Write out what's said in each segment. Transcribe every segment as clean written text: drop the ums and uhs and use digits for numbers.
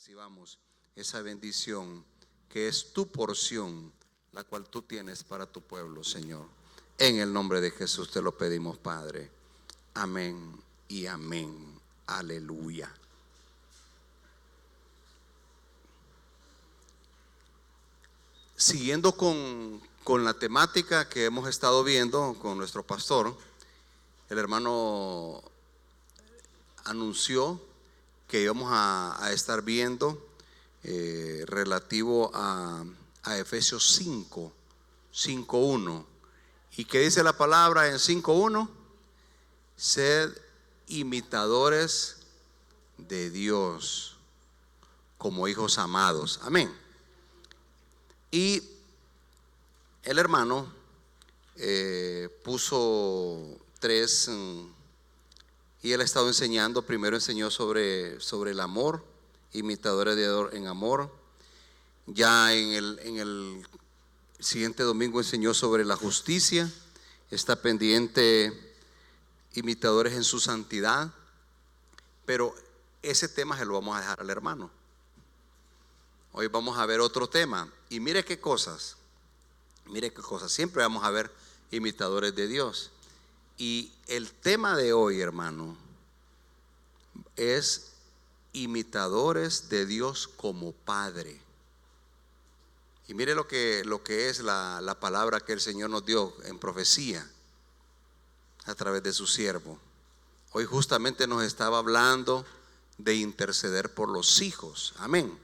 recibamos esa bendición que es tu porción, la cual tú tienes para tu pueblo, Señor. En el nombre de Jesús te lo pedimos, Padre. Amén y amén. Aleluya. Siguiendo con la temática que hemos estado viendo con nuestro pastor, el hermano anunció que íbamos a estar viendo relativo a Efesios 5:1. ¿Y qué dice la palabra en 5:1? Sed imitadores de Dios como hijos amados. Amén. Y el hermano puso tres, y él ha estado enseñando. Primero enseñó sobre el amor, imitadores de Dios en amor. Ya en el siguiente domingo enseñó sobre la justicia. Está pendiente, imitadores en su santidad. Pero ese tema se lo vamos a dejar al hermano. Hoy vamos a ver otro tema. Y mire qué cosas. Siempre vamos a ver imitadores de Dios. Y el tema de hoy, hermano, es imitadores de Dios como Padre. Y mire lo que es la palabra que el Señor nos dio en profecía a través de su siervo. Hoy justamente nos estaba hablando de interceder por los hijos. Amén.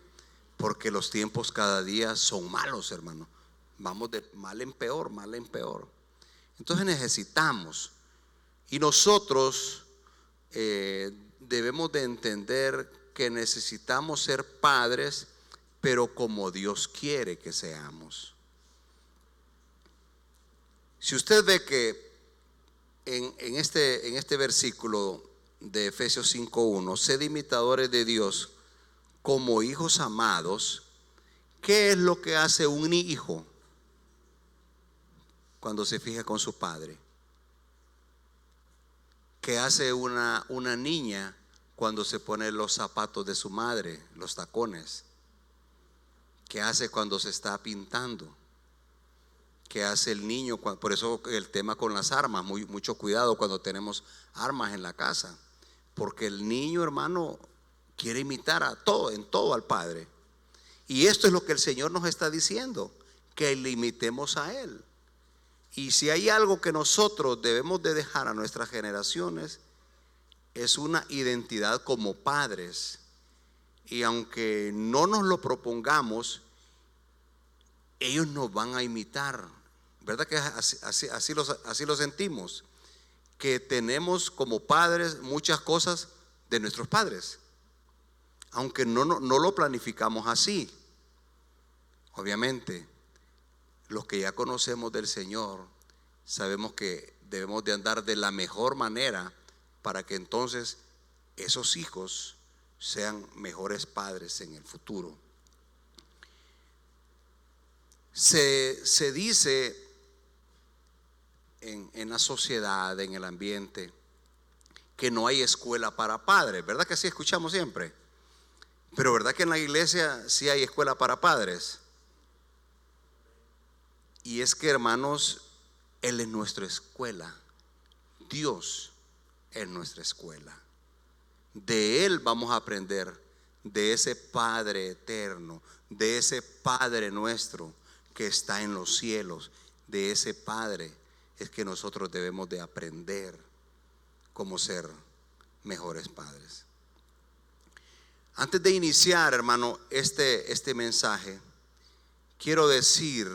Porque los tiempos cada día son malos, hermano. Vamos de mal en peor, mal en peor. Entonces necesitamos, y nosotros debemos de entender que necesitamos ser padres, pero como Dios quiere que seamos. Si usted ve que en este versículo de Efesios 5:1, sed imitadores de Dios como hijos amados, ¿qué es lo que hace un hijo cuando se fija con su padre? ¿Qué hace una niña cuando se pone los zapatos de su madre, los tacones? ¿Qué hace cuando se está pintando? ¿Qué hace el niño? Por eso el tema con las armas, mucho cuidado cuando tenemos armas en la casa, porque el niño, hermano, quiere imitar en todo al Padre. Y esto es lo que el Señor nos está diciendo, que le imitemos a Él. Y si hay algo que nosotros debemos de dejar a nuestras generaciones, es una identidad como padres. Y aunque no nos lo propongamos, ellos nos van a imitar. ¿Verdad que así lo sentimos? Que tenemos como padres muchas cosas de nuestros padres, aunque no lo planificamos así. Obviamente, los que ya conocemos del Señor sabemos que debemos de andar de la mejor manera para que entonces esos hijos sean mejores padres en el futuro. Se dice en la sociedad, en el ambiente, que no hay escuela para padres. ¿Verdad que así escuchamos siempre? Pero ¿verdad que en la iglesia sí hay escuela para padres? Y es que, hermanos, Él es nuestra escuela. Dios es nuestra escuela. De Él vamos a aprender, de ese Padre eterno, de ese Padre nuestro que está en los cielos. De ese Padre es que nosotros debemos de aprender cómo ser mejores padres. Antes de iniciar, hermano, este mensaje, quiero decir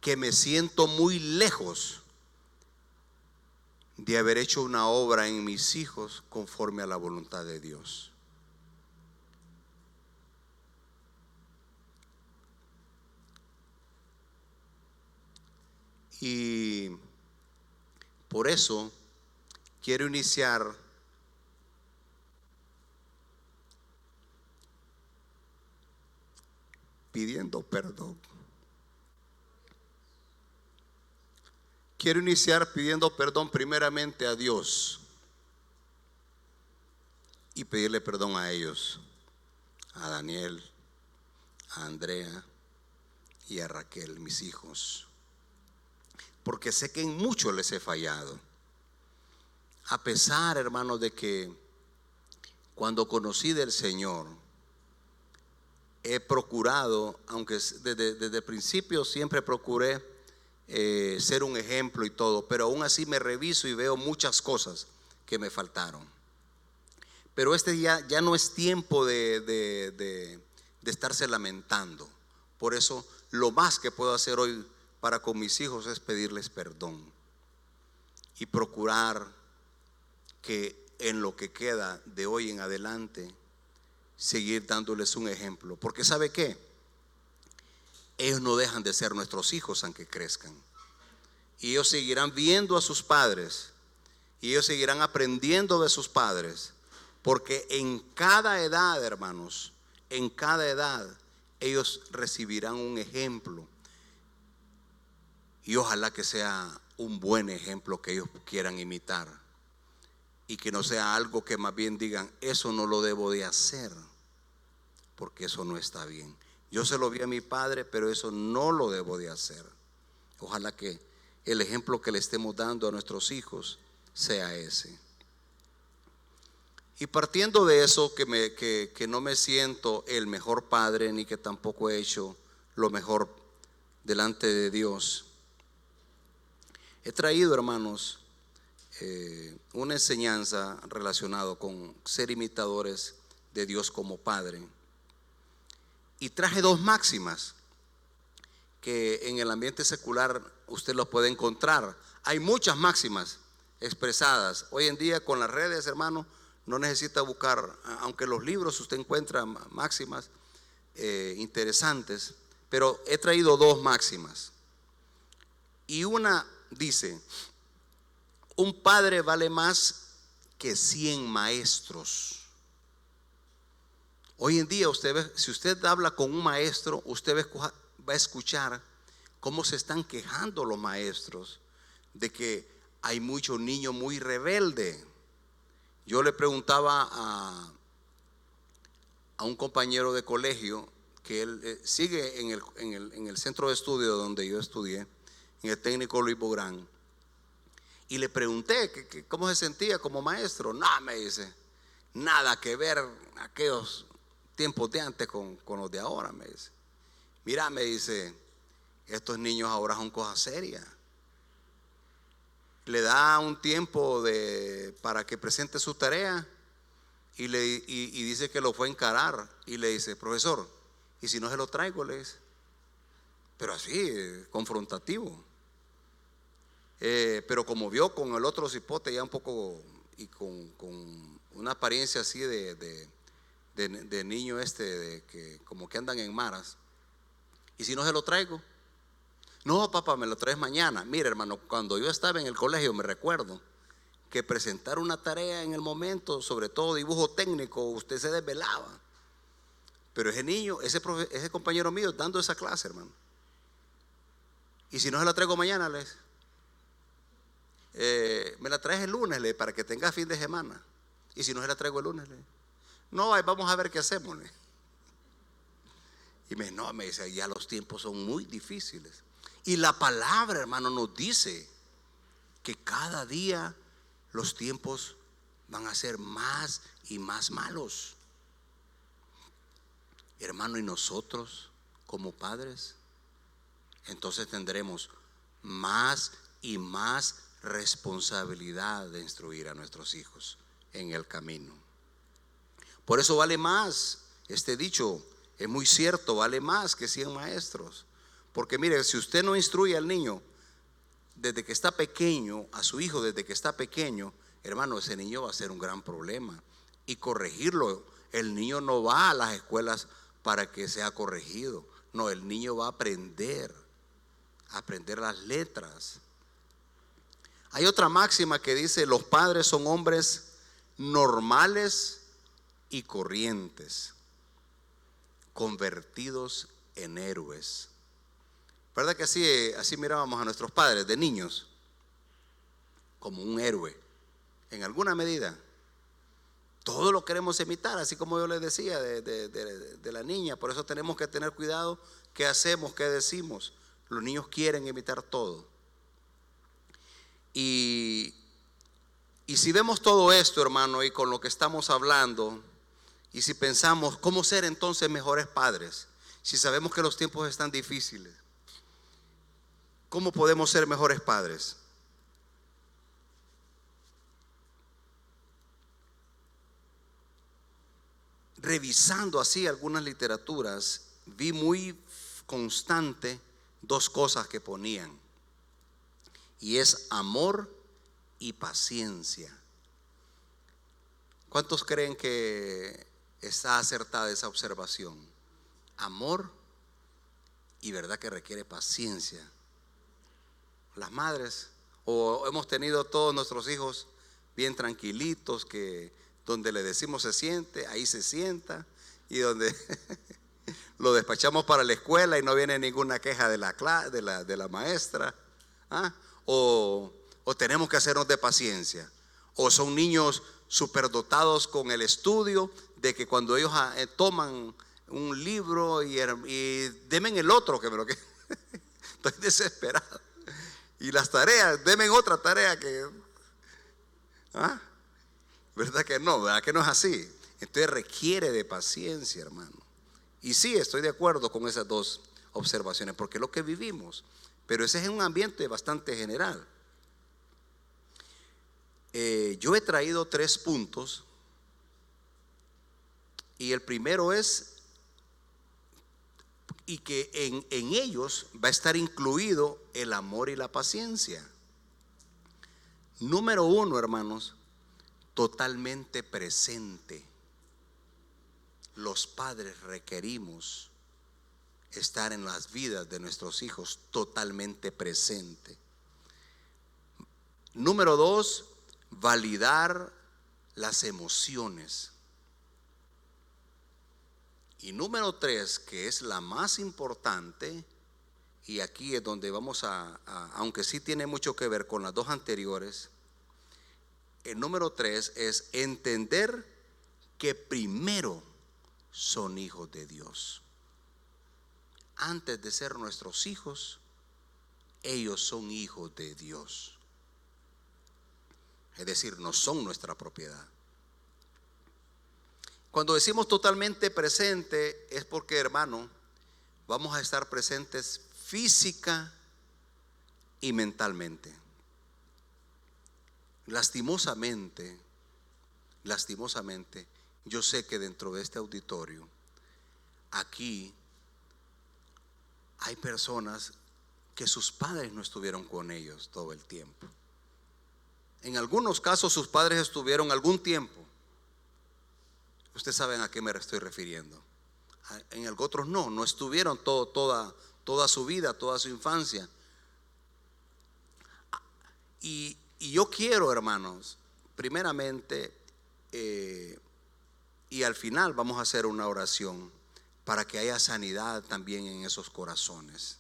que me siento muy lejos de haber hecho una obra en mis hijos conforme a la voluntad de Dios. Y por eso quiero iniciar pidiendo perdón. Quiero iniciar pidiendo perdón primeramente a Dios y pedirle perdón a ellos. a Daniel, a Andrea y a Raquel, mis hijos, porque sé que en mucho les he fallado. A pesar, hermanos, de que cuando conocí del Señor, he procurado, aunque desde el principio siempre procuré ser un ejemplo y todo, pero aún así me reviso y veo muchas cosas que me faltaron. Pero este ya no es tiempo de estarse lamentando. Por eso lo más que puedo hacer hoy para con mis hijos es pedirles perdón y procurar que en lo que queda de hoy en adelante seguir dándoles un ejemplo. Porque ¿sabe qué? Ellos no dejan de ser nuestros hijos aunque crezcan. Y ellos seguirán viendo a sus padres. Y ellos seguirán aprendiendo de sus padres. Porque en cada edad, hermanos, en cada edad, ellos recibirán un ejemplo. Y ojalá que sea un buen ejemplo que ellos quieran imitar. Y que no sea algo que más bien digan, eso no lo debo de hacer, porque eso no está bien. Yo se lo vi a mi padre, pero eso no lo debo de hacer. Ojalá que el ejemplo que le estemos dando a nuestros hijos sea ese. Y partiendo de eso, que no me siento el mejor padre, ni que tampoco he hecho lo mejor delante de Dios, he traído, hermanos, una enseñanza relacionada con ser imitadores de Dios como Padre. Y traje dos máximas que en el ambiente secular usted los puede encontrar. Hay muchas máximas expresadas. Hoy en día con las redes, hermano, no necesita buscar, aunque en los libros usted encuentra máximas interesantes, pero he traído dos máximas. Y una dice: un padre vale más que 100 maestros. Hoy en día usted ve, si usted habla con un maestro, usted va a escuchar cómo se están quejando los maestros de que hay muchos niños muy rebeldes. Yo le preguntaba a un compañero de colegio que él sigue en el centro de estudio donde yo estudié, en el técnico Luis Bográn, y le pregunté que cómo se sentía como maestro. No, me dice, nada que ver aquellos tiempos de antes con los de ahora, me dice. Mira, me dice, estos niños ahora son cosas serias. Le da un tiempo para que presente su tarea y dice que lo fue a encarar y le dice: profesor, ¿y si no se lo traigo? Le dice, pero así, confrontativo. Pero como vio con el otro cipote ya un poco y con una apariencia así de niño de que como que andan en maras, ¿y si no se lo traigo? No, papá, me lo traes mañana. Mira, hermano, cuando yo estaba en el colegio me recuerdo que presentar una tarea en el momento, sobre todo dibujo técnico, usted se desvelaba. Pero ese niño, ese compañero mío dando esa clase, hermano, ¿y si no se la traigo mañana? Les me la traes el lunes, para que tenga fin de semana. ¿Y si no se la traigo el lunes? No, ahí vamos a ver qué hacemos. Y me dice, ya los tiempos son muy difíciles. Y la palabra, hermano, nos dice que cada día los tiempos van a ser más y más malos. Hermano, y nosotros como padres, entonces tendremos más y más responsabilidad de instruir a nuestros hijos en el camino. Por eso vale más, este dicho es muy cierto, vale más que 100 maestros. Porque mire, si usted no instruye al niño desde que está pequeño, a su hijo desde que está pequeño, hermano, ese niño va a ser un gran problema. Y corregirlo, el niño no va a las escuelas para que sea corregido. No, el niño va a aprender las letras. Hay otra máxima que dice: los padres son hombres normales y corrientes, convertidos en héroes. ¿Verdad que así mirábamos a nuestros padres de niños? Como un héroe, en alguna medida. Todo lo queremos imitar, así como yo les decía de la niña. Por eso tenemos que tener cuidado qué hacemos, qué decimos. Los niños quieren imitar todo. Y si vemos todo esto, hermano, y con lo que estamos hablando, y si pensamos cómo ser entonces mejores padres, si sabemos que los tiempos están difíciles, ¿cómo podemos ser mejores padres? Revisando así algunas literaturas, vi muy constante dos cosas que ponían, y es amor y paciencia. ¿Cuántos creen que está acertada esa observación? Amor y verdad que requiere paciencia. Las madres, o hemos tenido todos nuestros hijos bien tranquilitos, que donde le decimos se siente, ahí se sienta, y donde lo despachamos para la escuela y no viene ninguna queja de la maestra. O tenemos que hacernos de paciencia, o son niños superdotados con el estudio, de que cuando ellos toman un libro y denme el otro, que me lo que estoy desesperado, y las tareas, denme otra tarea que ¿verdad que no? ¿Verdad que no es así? Entonces requiere de paciencia, hermano. Y sí, estoy de acuerdo con esas dos observaciones, porque es lo que vivimos. Pero ese es un ambiente bastante general. Yo he traído 3 puntos. Y el primero es, y que en ellos va a estar incluido el amor y la paciencia. Número 1, hermanos, totalmente presente. Los padres requerimos estar en las vidas de nuestros hijos totalmente presente. Número 2, validar las emociones. Y número 3, que es la más importante, y aquí es donde vamos aunque sí tiene mucho que ver con las dos anteriores, el número 3 es entender que primero son hijos de Dios. Antes de ser nuestros hijos, ellos son hijos de Dios. Es decir, no son nuestra propiedad. Cuando decimos totalmente presente, es porque, hermano, vamos a estar presentes física y mentalmente. Lastimosamente, yo sé que dentro de este auditorio, aquí hay personas que sus padres no estuvieron con ellos todo el tiempo. En algunos casos sus padres estuvieron algún tiempo. Ustedes saben a qué me estoy refiriendo. En otros no estuvieron toda su vida, toda su infancia. Y yo quiero, hermanos, primeramente, y al final vamos a hacer una oración para que haya sanidad también en esos corazones.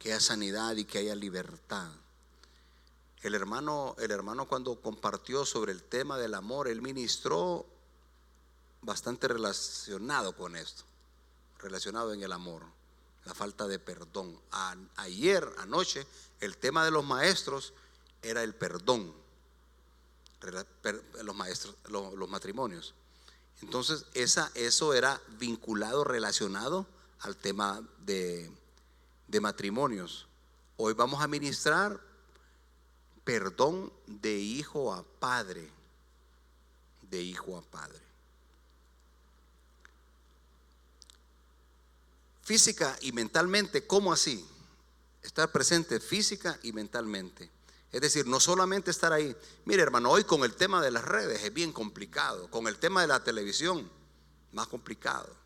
Que haya sanidad y que haya libertad. El hermano cuando compartió sobre el tema del amor, él ministró bastante relacionado con esto, relacionado en el amor, la falta de perdón. Anoche, el tema de los maestros era el perdón, los maestros, los matrimonios. Entonces eso era vinculado, relacionado al tema de matrimonios. Hoy vamos a ministrar perdón de hijo a padre. De hijo a padre. Física y mentalmente, ¿cómo así? Estar presente física y mentalmente. Es decir, no solamente estar ahí. Mire, hermano, hoy con el tema de las redes es bien complicado. Con el tema de la televisión, más complicado.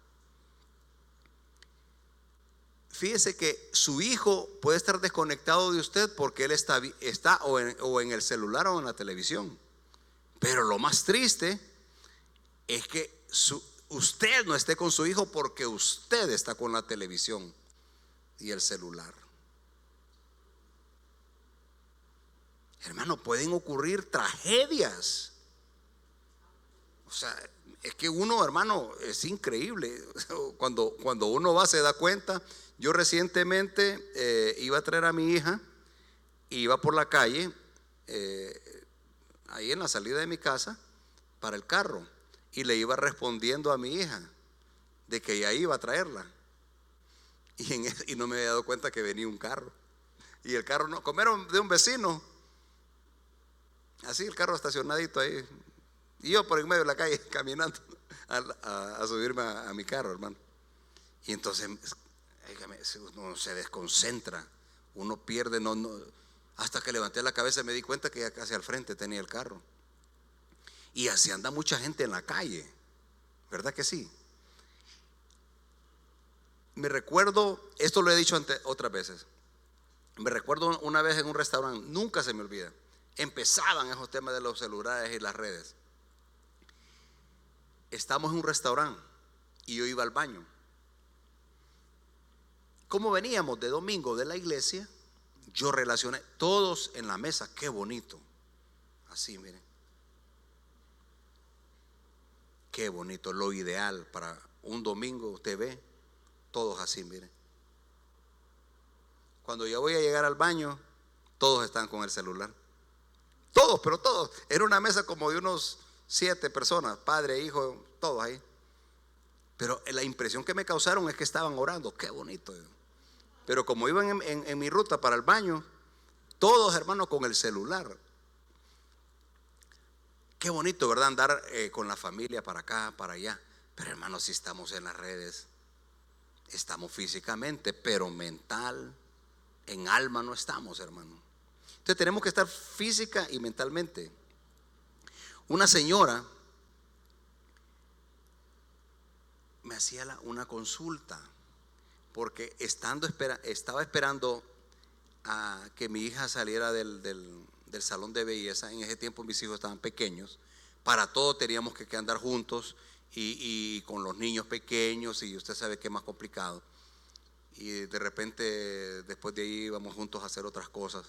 Fíjese que su hijo puede estar desconectado de usted porque él está o en el celular o en la televisión. Pero lo más triste es que usted no esté con su hijo porque usted está con la televisión y el celular. Hermano, pueden ocurrir tragedias O sea, es que uno, hermano, es increíble. Cuando uno va se da cuenta. Yo recientemente iba a traer a mi hija, iba por la calle, ahí en la salida de mi casa, para el carro, y le iba respondiendo a mi hija de que ya iba a traerla. Y no me había dado cuenta que venía un carro. Y el carro no, como era de un vecino, así el carro estacionadito ahí. Y yo por en medio de la calle caminando a subirme a mi carro, hermano. Y entonces uno se desconcentra, uno pierde, hasta que levanté la cabeza me di cuenta que ya casi al frente tenía el carro. Y así anda mucha gente en la calle, ¿verdad que sí? Me recuerdo, esto lo he dicho otras veces, me recuerdo una vez en un restaurante, nunca se me olvida, empezaban esos temas de los celulares y las redes. Estamos en un restaurante y yo iba al baño. Como veníamos de domingo de la iglesia, yo relacioné todos en la mesa, qué bonito. Así, miren. Qué bonito, lo ideal para un domingo, usted ve, todos así, miren. Cuando yo voy a llegar al baño, todos están con el celular. Todos, pero todos. Era una mesa como de unos 7 personas, padre, hijo, todos ahí. Pero la impresión que me causaron es que estaban orando, qué bonito. Pero como iban en mi ruta para el baño, todos, hermanos, con el celular. Qué bonito, ¿verdad? Andar con la familia para acá, para allá. Pero, hermanos, si estamos en las redes, estamos físicamente, pero mental, en alma no estamos, hermano. Entonces tenemos que estar física y mentalmente. Una señora me hacía una consulta porque estaba esperando a que mi hija saliera del salón de belleza. En ese tiempo mis hijos estaban pequeños, para todo teníamos que andar juntos y con los niños pequeños, y usted sabe que es más complicado, y de repente después de ahí íbamos juntos a hacer otras cosas.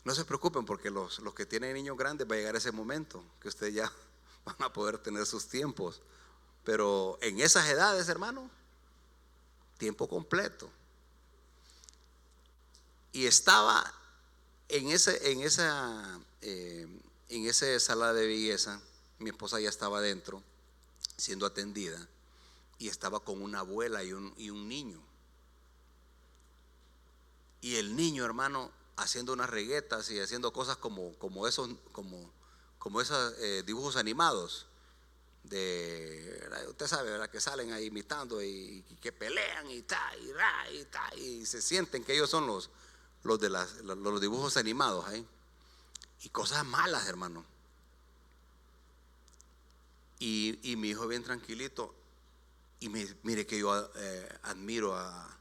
No se preocupen, porque los que tienen niños grandes va a llegar ese momento que ustedes ya van a poder tener sus tiempos, pero en esas edades, hermano, tiempo completo. Y estaba en esa sala de belleza, mi esposa ya estaba adentro siendo atendida, y estaba con una abuela y un niño. Y el niño, hermano, haciendo unas reguetas y haciendo cosas como esos dibujos animados usted sabe, ¿verdad? Que salen ahí imitando y que pelean y se sienten que ellos son los de los dibujos animados ahí, y cosas malas, hermano. Y mi hijo bien tranquilito, y mire que yo admiro a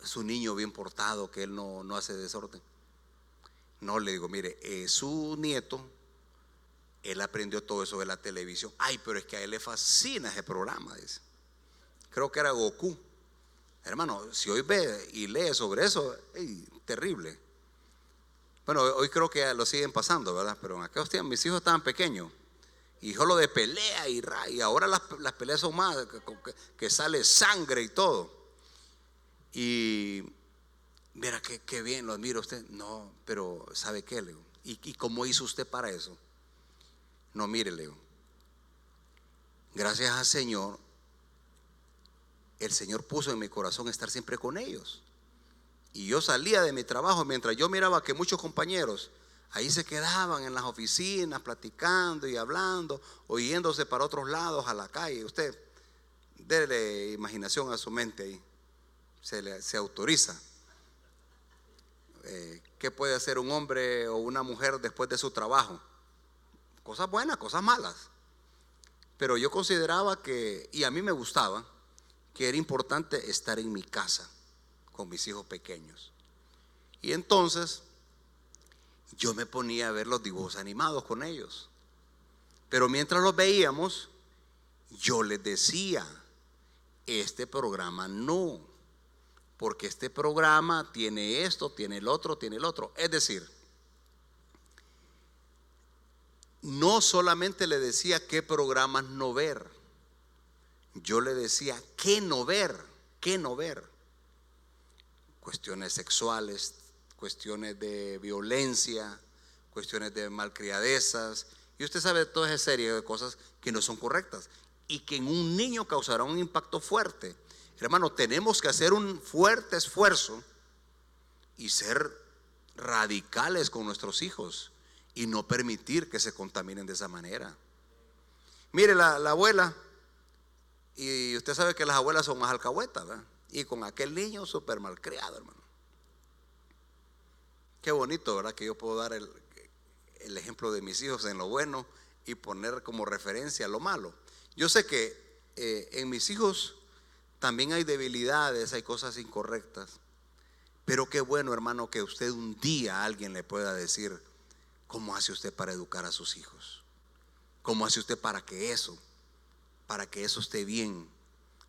su niño bien portado, que él no hace desorden. No, le digo, mire, su nieto, él aprendió todo eso de la televisión. Ay, pero es que a él le fascina ese programa, dice. Creo que era Goku. Hermano, si hoy ve y lee sobre eso, terrible. Bueno, hoy creo que lo siguen pasando, ¿verdad? Pero en aquellos tiempos mis hijos estaban pequeños, y solo de pelea y ahora las peleas son más, que sale sangre y todo. Y mira qué bien, lo admiro a usted. No, pero ¿sabe qué, Leo? ¿Y cómo hizo usted para eso? No, mire, Leo, gracias al Señor, el Señor puso en mi corazón estar siempre con ellos. Y yo salía de mi trabajo, mientras yo miraba que muchos compañeros ahí se quedaban en las oficinas platicando y hablando, o yéndose para otros lados a la calle. Usted déle imaginación a su mente ahí, se autoriza. ¿Qué puede hacer un hombre o una mujer después de su trabajo? Cosas buenas, cosas malas. Pero yo consideraba y a mí me gustaba, que era importante estar en mi casa con mis hijos pequeños. Y entonces yo me ponía a ver los dibujos animados con ellos. Pero mientras los veíamos, yo les decía, este programa no, porque este programa tiene esto, tiene el otro, tiene el otro. Es decir, no solamente le decía qué programas no ver, yo le decía qué no ver, qué no ver. Cuestiones sexuales, cuestiones de violencia, cuestiones de malcriadezas, y usted sabe toda esa serie de cosas que no son correctas y que en un niño causará un impacto fuerte. Hermano, tenemos que hacer un fuerte esfuerzo y ser radicales con nuestros hijos y no permitir que se contaminen de esa manera. Mire, la abuela, y usted sabe que las abuelas son más alcahuetas, ¿verdad? Y con aquel niño súper malcriado, hermano. Qué bonito, ¿verdad? Que yo puedo dar el ejemplo de mis hijos en lo bueno y poner como referencia lo malo. Yo sé que en mis hijos también hay debilidades, hay cosas incorrectas, pero qué bueno, hermano, que usted un día a alguien le pueda decir: ¿cómo hace usted para educar a sus hijos? ¿Cómo hace usted para que eso esté bien,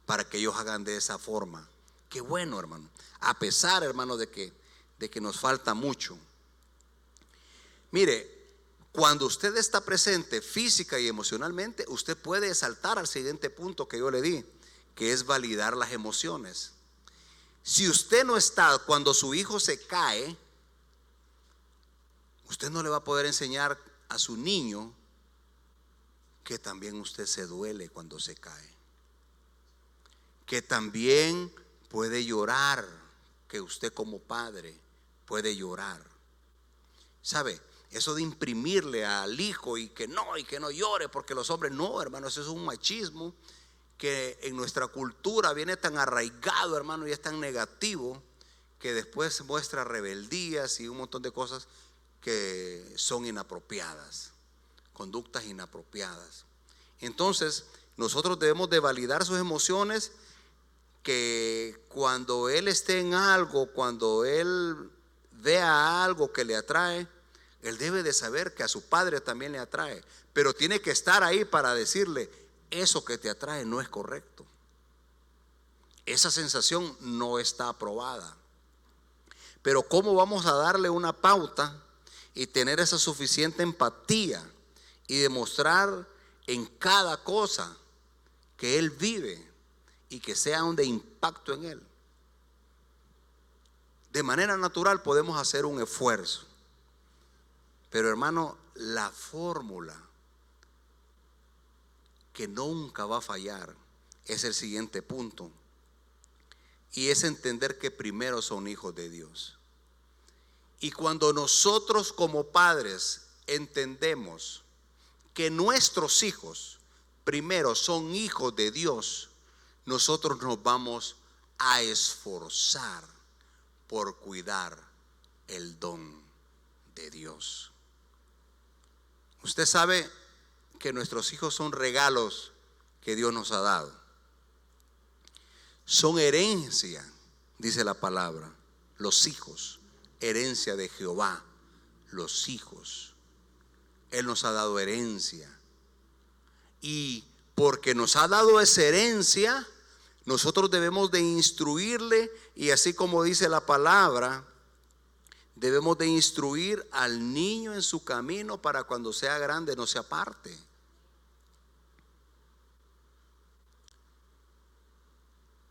para que ellos hagan de esa forma? Qué bueno, hermano, a pesar, hermano, de que nos falta mucho. Mire, cuando usted está presente física y emocionalmente, usted puede saltar al siguiente punto que yo le di, que es validar las emociones. Si usted no está cuando su hijo se cae, usted no le va a poder enseñar a su niño que también usted se duele cuando se cae, que también puede llorar, que usted como padre puede llorar. ¿Sabe? Eso de imprimirle al hijo y que no llore porque los hombres, no, hermano, eso es un machismo que en nuestra cultura viene tan arraigado, hermano, y es tan negativo que después muestra rebeldías y un montón de cosas que son inapropiadas, conductas inapropiadas. Entonces nosotros debemos de validar sus emociones, que cuando él esté en algo, cuando él vea algo que le atrae, él debe de saber que a su padre también le atrae, pero tiene que estar ahí para decirle: eso que te atrae no es correcto, esa sensación no está aprobada. Pero ¿cómo vamos a darle una pauta y tener esa suficiente empatía y demostrar en cada cosa que él vive y que sea un de impacto en él? De manera natural podemos hacer un esfuerzo, pero hermano, la fórmula que nunca va a fallar es el siguiente punto, y es entender que primero son hijos de Dios. Y cuando nosotros como padres entendemos que nuestros hijos primero son hijos de Dios, nosotros nos vamos a esforzar por cuidar el don de Dios. Usted sabe que nuestros hijos son regalos que Dios nos ha dado. Son herencia, dice la palabra. Los hijos, herencia de Jehová. Los hijos, Él nos ha dado herencia. Y porque nos ha dado esa herencia, nosotros debemos de instruirle, y así como dice la palabra, debemos de instruir al niño en su camino para cuando sea grande no se aparte.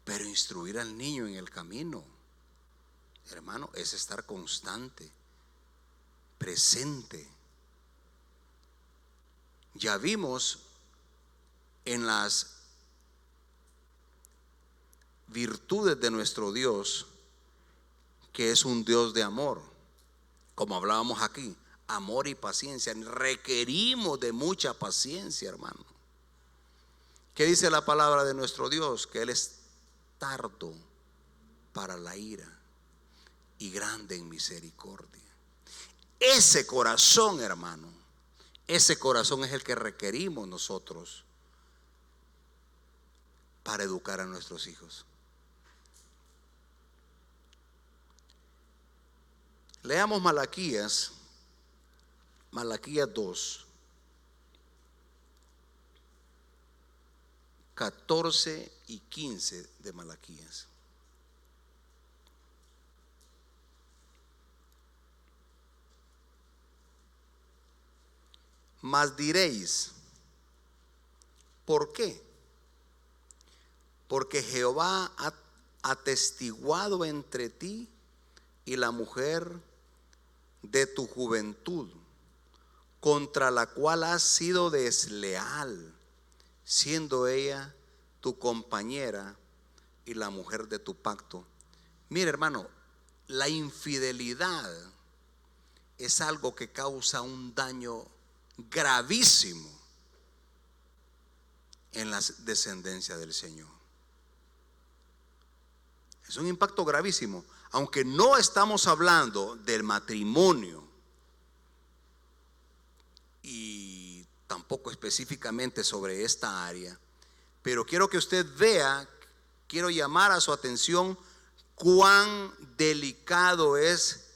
Pero instruir al niño en el camino, hermano, es estar constante, presente. Ya vimos en las virtudes de nuestro Dios que es un Dios de amor. Como hablábamos aquí, amor y paciencia. Requerimos de mucha paciencia, hermano. ¿Qué dice la palabra de nuestro Dios? Que Él es tardo para la ira y grande en misericordia. Ese corazón, hermano, ese corazón es el que requerimos nosotros para educar a nuestros hijos. Leamos Malaquías 2, 14 y 15 de Malaquías. Mas diréis, ¿por qué? Porque Jehová ha atestiguado entre ti y la mujer de tu juventud, contra la cual has sido desleal, siendo ella tu compañera y la mujer de tu pacto. Mire, hermano, la infidelidad es algo que causa un daño gravísimo en la descendencia del Señor. Es un impacto gravísimo, aunque no estamos hablando del matrimonio y tampoco específicamente sobre esta área, pero quiero que usted vea, quiero llamar a su atención cuán delicado es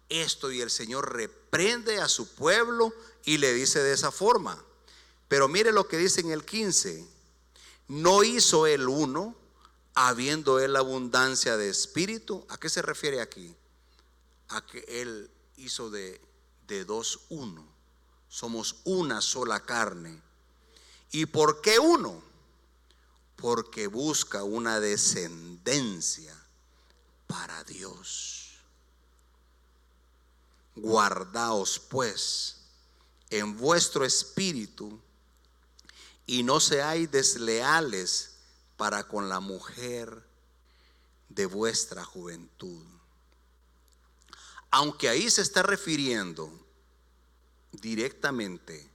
esto, y el Señor reprende a su pueblo y le dice de esa forma. Pero mire lo que dice en el 15: no hizo él uno, habiendo él abundancia de espíritu. ¿A qué se refiere aquí? A que él hizo de dos uno. Somos una sola carne. ¿Y por qué uno? Porque busca una descendencia para Dios. Guardaos pues en vuestro espíritu y no seáis desleales para con la mujer de vuestra juventud. Aunque ahí se está refiriendo directamente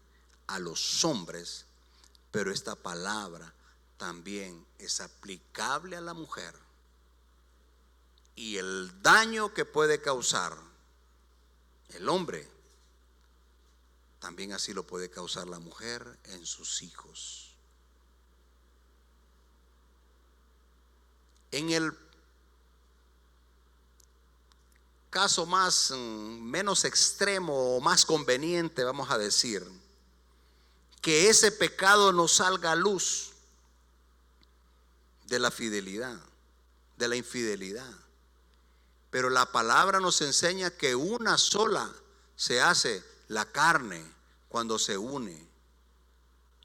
a los hombres, pero esta palabra también es aplicable a la mujer, y el daño que puede causar el hombre también así lo puede causar la mujer en sus hijos. En el caso menos extremo o más conveniente, vamos a decir, que ese pecado no salga a luz de la fidelidad, de la infidelidad. Pero la palabra nos enseña que una sola se hace la carne cuando se une.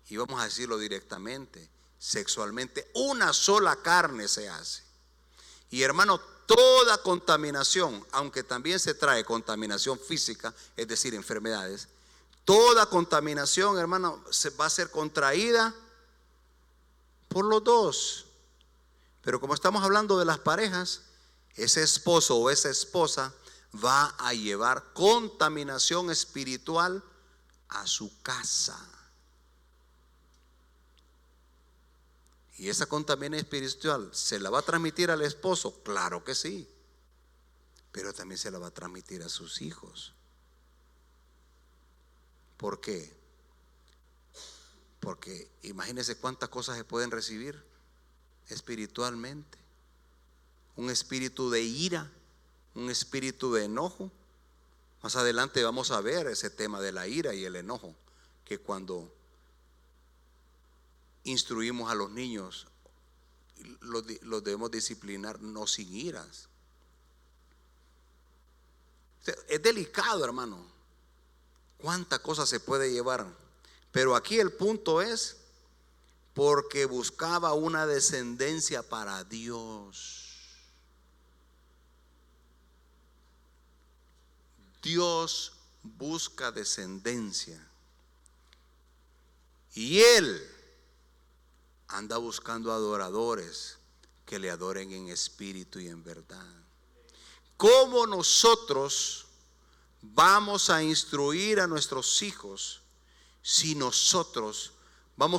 Y vamos a decirlo directamente, sexualmente, una sola carne se hace. Y hermano, toda contaminación, aunque también se trae contaminación física, es decir, enfermedades, toda contaminación, hermano, va a ser contraída por los dos. Pero como estamos hablando de las parejas, ese esposo o esa esposa va a llevar contaminación espiritual a su casa. ¿Y esa contaminación espiritual se la va a transmitir al esposo? Claro que sí, pero también se la va a transmitir a sus hijos. ¿Por qué? Porque imagínense cuántas cosas se pueden recibir espiritualmente. Un espíritu de ira, un espíritu de enojo. Más adelante vamos a ver ese tema de la ira y el enojo, que cuando instruimos a los niños los debemos disciplinar no sin iras. Es delicado, hermano, cuánta cosa se puede llevar. Pero aquí el punto es porque buscaba una descendencia para Dios. Dios busca descendencia, y Él anda buscando adoradores que le adoren en espíritu y en verdad. ¿Cómo nosotros vamos a instruir a nuestros hijos si nosotros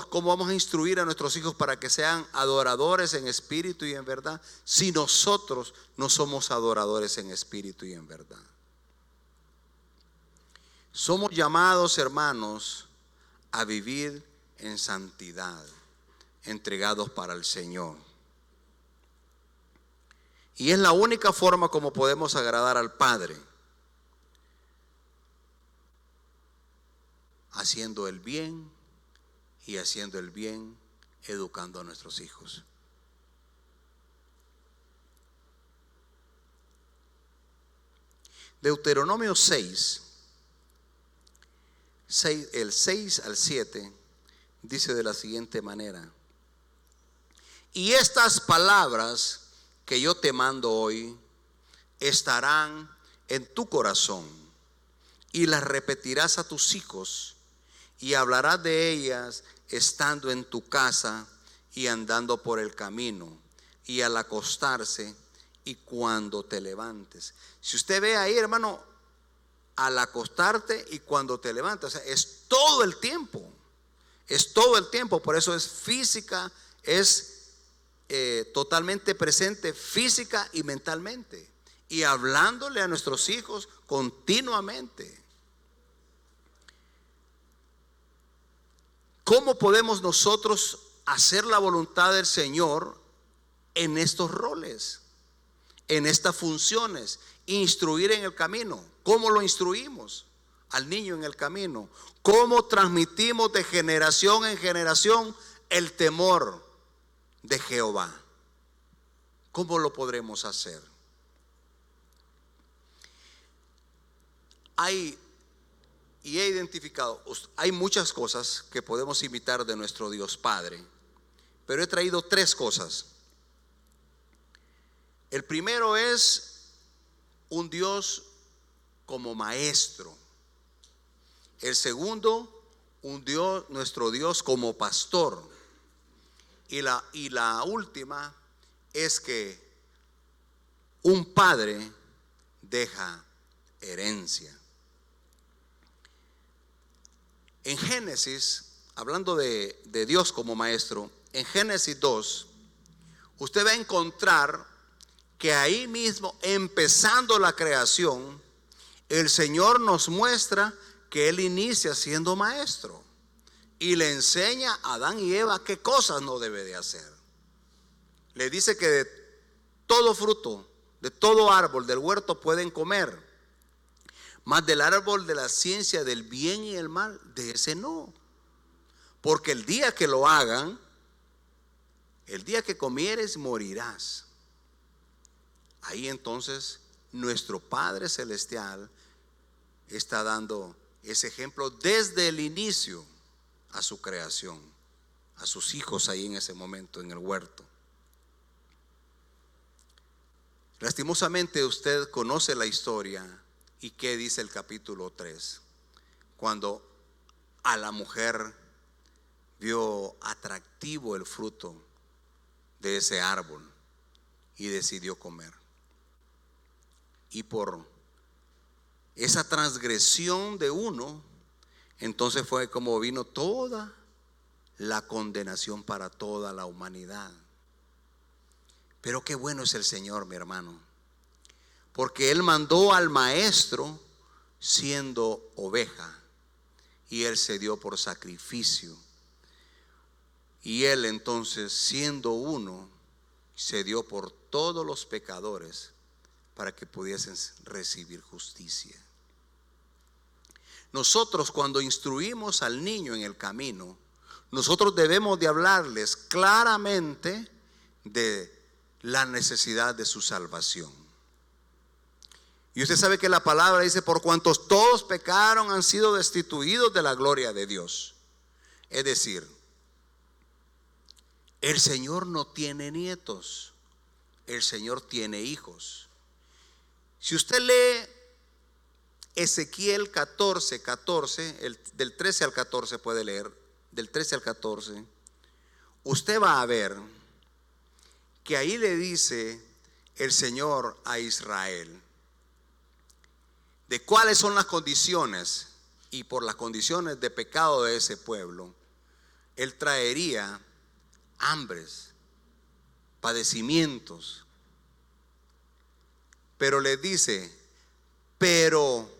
cómo vamos a instruir a nuestros hijos para que sean adoradores en espíritu y en verdad, si nosotros no somos adoradores en espíritu y en verdad? Somos llamados, hermanos, a vivir en santidad, entregados para el Señor. Y es la única forma como podemos agradar al Padre, haciendo el bien y haciendo el bien, educando a nuestros hijos. Deuteronomio 6 el 6 al 7 dice de la siguiente manera: y estas palabras que yo te mando hoy estarán en tu corazón, y las repetirás a tus hijos, y hablarás de ellas estando en tu casa y andando por el camino, y al acostarse y cuando te levantes. Si usted ve ahí, hermano, al acostarte y cuando te levantas, o sea, es todo el tiempo. Es todo el tiempo. Por eso es física, es totalmente presente física y mentalmente, y hablándole a nuestros hijos continuamente. ¿Cómo podemos nosotros hacer la voluntad del Señor en estos roles, en estas funciones? Instruir en el camino. ¿Cómo lo instruimos al niño en el camino? ¿Cómo transmitimos de generación en generación el temor de Jehová? ¿Cómo lo podremos hacer? He identificado, hay muchas cosas que podemos imitar de nuestro Dios Padre, pero he traído 3 cosas. El primero es un Dios como maestro. El segundo, nuestro Dios como pastor. Y la última es que un padre deja herencia. En Génesis, hablando de Dios como maestro, en Génesis 2, usted va a encontrar que ahí mismo, empezando la creación, el Señor nos muestra que Él inicia siendo maestro y le enseña a Adán y Eva qué cosas no debe de hacer. Le dice que de todo fruto, de todo árbol del huerto pueden comer, mas del árbol de la ciencia del bien y el mal, de ese no, porque el día que lo hagan, el día que comieres morirás. Ahí entonces nuestro Padre Celestial está dando ese ejemplo desde el inicio a su creación, a sus hijos ahí en ese momento en el huerto. Lastimosamente usted conoce la historia. ¿Y qué dice el capítulo 3? Cuando a la mujer vio atractivo el fruto de ese árbol y decidió comer. Y por esa transgresión de uno, entonces fue como vino toda la condenación para toda la humanidad. Pero qué bueno es el Señor, mi hermano, porque Él mandó al maestro siendo oveja, y Él se dio por sacrificio. Y Él entonces, siendo uno, se dio por todos los pecadores para que pudiesen recibir justicia. Nosotros, cuando instruimos al niño en el camino, nosotros debemos de hablarles claramente de la necesidad de su salvación. Y usted sabe que la palabra dice: por cuantos todos pecaron, han sido destituidos de la gloria de Dios. Es decir, el Señor no tiene nietos, el Señor tiene hijos. Si usted lee Ezequiel 14:14, del 13 al 14 puede leer, del 13 al 14, usted va a ver que ahí le dice el Señor a Israel de cuáles son las condiciones, y por las condiciones de pecado de ese pueblo, Él traería hambres, padecimientos. Pero le dice: pero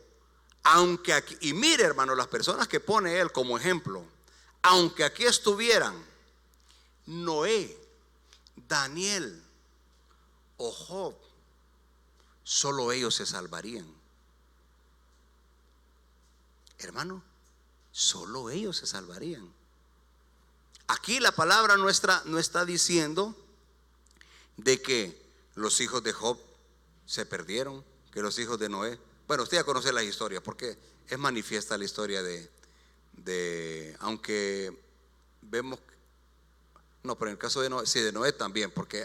aunque aquí, y mire hermano, las personas que pone Él como ejemplo, aunque aquí estuvieran Noé, Daniel o Job, solo ellos se salvarían. Hermano, solo ellos se salvarían. Aquí la palabra nuestra no está diciendo de que los hijos de Job se perdieron, que los hijos de Noé. Bueno, usted ya conoce la historia porque es manifiesta la historia de aunque vemos, no, pero en el caso de Noé, sí, de Noé también, porque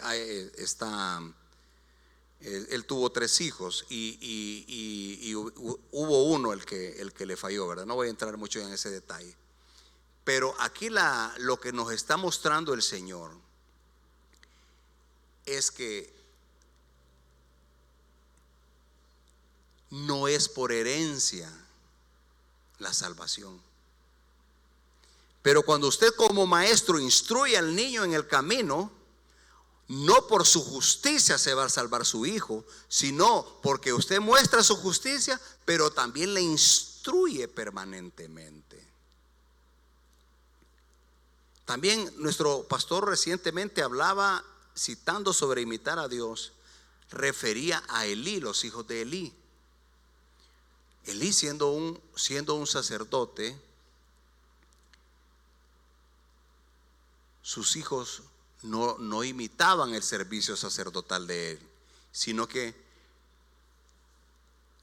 él tuvo 3 hijos y hubo uno el que le falló, ¿verdad? No voy a entrar mucho en ese detalle. Pero aquí lo que nos está mostrando el Señor es que no es por herencia la salvación. Pero cuando usted como maestro instruye al niño en el camino, no por su justicia se va a salvar su hijo, sino porque usted muestra su justicia, pero también le instruye permanentemente. También nuestro pastor recientemente hablaba, citando sobre imitar a Dios, refería a Elí, los hijos de Elí. Elí siendo un sacerdote, sus hijos no imitaban el servicio sacerdotal de él, sino que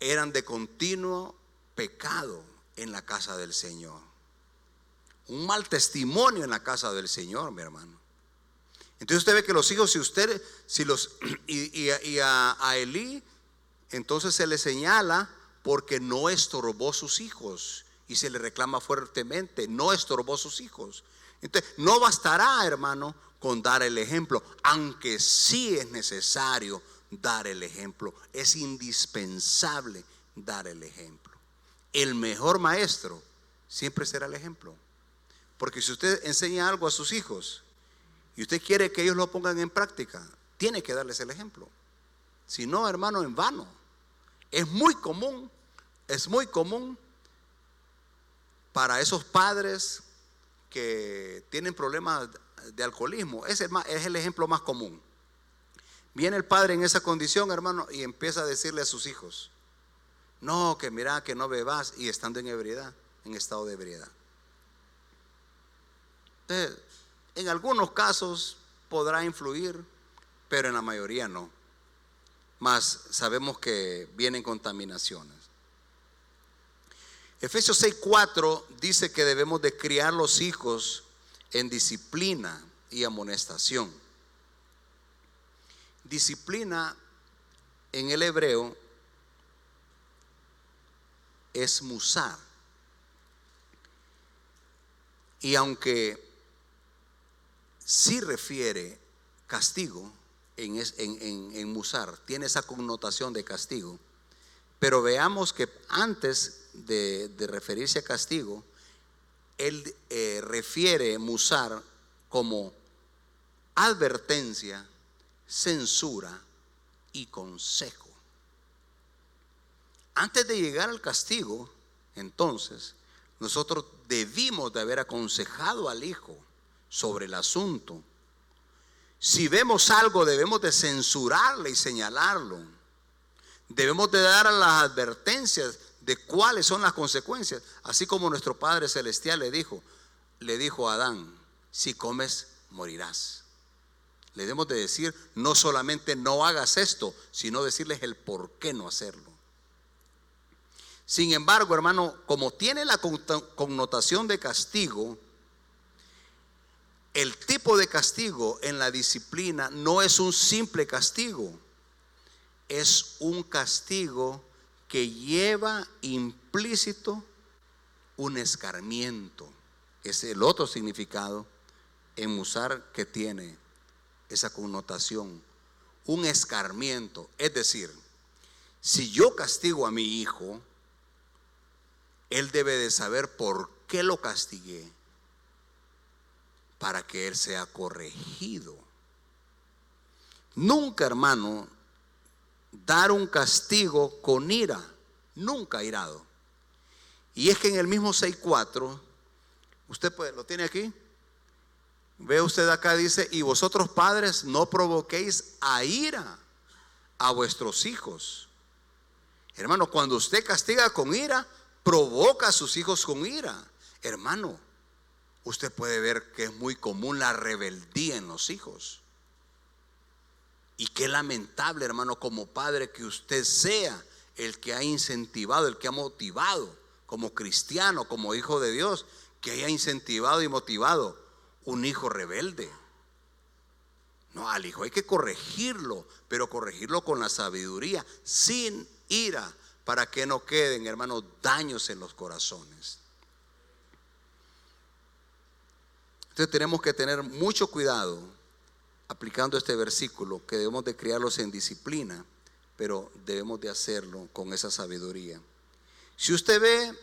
eran de continuo pecado en la casa del Señor. Un mal testimonio en la casa del Señor, mi hermano. Entonces usted ve que los hijos, a Elí, entonces se le señala porque no estorbó sus hijos, y se le reclama fuertemente, no estorbó sus hijos. Entonces no bastará, hermano, con dar el ejemplo, aunque sí es necesario dar el ejemplo, es indispensable dar el ejemplo. El mejor maestro siempre será el ejemplo, porque si usted enseña algo a sus hijos y usted quiere que ellos lo pongan en práctica, tiene que darles el ejemplo. Si no, hermano, en vano. Es muy común para esos padres que tienen problemas de alcoholismo. Es el ejemplo más común. Viene el padre en esa condición, hermano, y empieza a decirle a sus hijos: no, que mira, que no bebas, y estando en ebriedad, en estado de ebriedad. Entonces, en algunos casos podrá influir, pero en la mayoría no. Mas sabemos que vienen contaminaciones. Efesios 6:4 dice que debemos de criar los hijos en disciplina y amonestación. Disciplina en el hebreo es musar. Y aunque sí refiere castigo, en musar tiene esa connotación de castigo, pero veamos que antes de referirse a castigo, él refiere musar como advertencia, censura y consejo. Antes de llegar al castigo, entonces, nosotros debimos de haber aconsejado al hijo sobre el asunto. Si vemos algo, debemos de censurarle y señalarlo. Debemos de dar las advertencias de cuáles son las consecuencias, así como nuestro Padre Celestial le dijo a Adán: si comes, morirás. Le debemos de decir no solamente no hagas esto, sino decirles el por qué no hacerlo. Sin embargo, hermano, como tiene la connotación de castigo, el tipo de castigo en la disciplina no es un simple castigo, es un castigo que lleva implícito un escarmiento. Es el otro significado en musar que tiene esa connotación, un escarmiento. Es decir, si yo castigo a mi hijo, él debe de saber por qué lo castigué, para que él sea corregido. Nunca, hermano, dar un castigo con ira, nunca irado. Y es que en el mismo 6:4, usted lo tiene aquí, ve usted acá, dice: y vosotros padres no provoquéis a ira a vuestros hijos. Hermano, cuando usted castiga con ira, provoca a sus hijos con ira. Hermano, usted puede ver que es muy común la rebeldía en los hijos. Y qué lamentable, hermano, como padre, que usted sea el que ha incentivado, el que ha motivado como cristiano, como hijo de Dios, que haya incentivado y motivado un hijo rebelde. No, al hijo hay que corregirlo, pero corregirlo con la sabiduría, sin ira, para que no queden, hermanos, daños en los corazones. Entonces tenemos que tener mucho cuidado aplicando este versículo, que debemos de criarlos en disciplina, pero debemos de hacerlo con esa sabiduría. Si usted ve